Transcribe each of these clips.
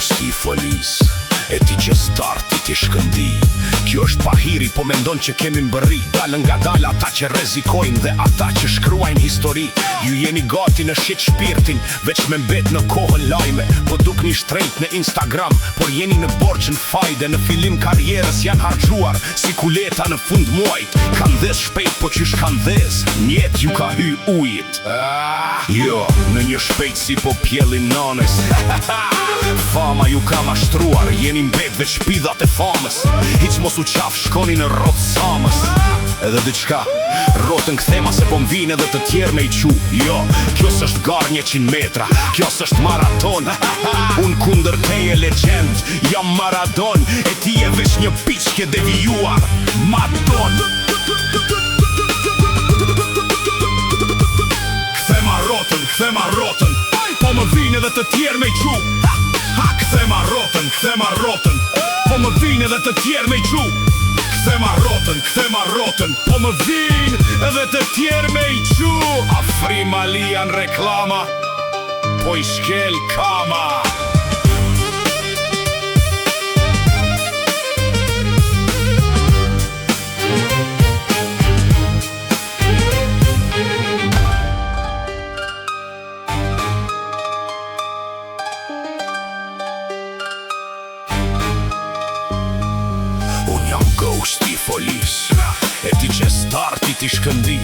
Ghosti folis, e ti që starti ti shkëndi. Kjo është pahiri, po mendon që kemi mbërri. Dalën nga dal ata që rezikojnë dhe ata që shkruajnë histori. Ju jeni gati në shit shpirtin, veç me mbet në kohën lajme. Po duk një shtrejt në Instagram, por jeni në borqën fajde. Në filim karierës janë harxuar si kuleta në fund muajt. Kan dhes shpejt, po qysh kan dhes, njet ju ka hy ujit. Jo, në një shpejt si po pjellin nanes. Fama ju ka mashtruar, jeni mbet dhe shpidhat e famës. Hiq mos u qaf, shkoni në rotë samës. Edhe diçka, rotën kthema se po m'vin edhe të tjerë me i qu. Jo, kjo s'është gar 100 metra, kjo s'është maraton. Unë kunder teje legend, jam Maradon. E ti e vesh një piqke devijuar, Madon. Kthema rotën, po më vin edhe të tjerë me i qu. Kthema rotën, po më vin edhe të tjerë me i qu. Kthema rotën, po më vin edhe të tjerë me i qu. Afrima lian reklama, po i shkel kama. Ghosti folis, e ti që starti ti shkëndi.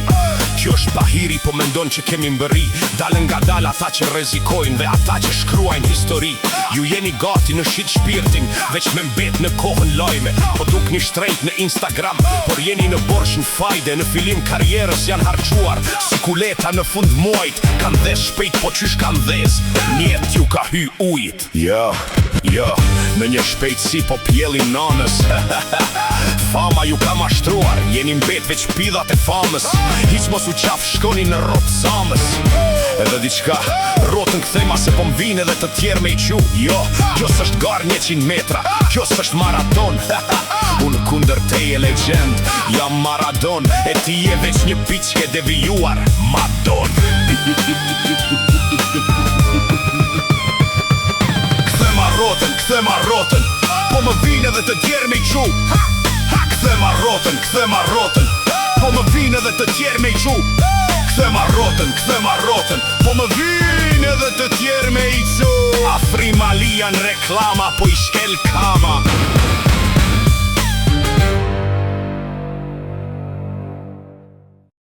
Kjo është pahiri, po mendon që kemi mbëri. Dalën nga dal ata që rezikojnë dhe ata që shkruajnë histori. Ju jeni gati në shit shpirtin, veç me mbet në kohën lajme. Po duk një shtrejt në Instagram, por jeni në borqën fajde. Në filim karierës janë harxuar si kuleta në fund muajt. Kan dhes shpejt, po qysh kan dhes, njet ju ka hy ujit. Jo, në një shpejtësi po pjellin nanës. Fama ju ka mashtruar, jeni mbet veç pidhat e famës. Hiq mos u qaf, shkoni në rotë samës. Edhe diçka, rotën kthema se po m'vin edhe të tjerë me i qu. Jo, kjo s'është gar 100 metra, kjo s'është maraton. Unë kunder teje legend, jam Maradon. E ti je veç një piqke devijuar, Madon. Kthema rotën, po më vin edhe të tjerë me i qu. Kthema rotën, po më vin edhe të tjerë me i qu. Kthema rotën, po më vin edhe të tjerë me i qu. Afrima lian reklama, po i shkel kama.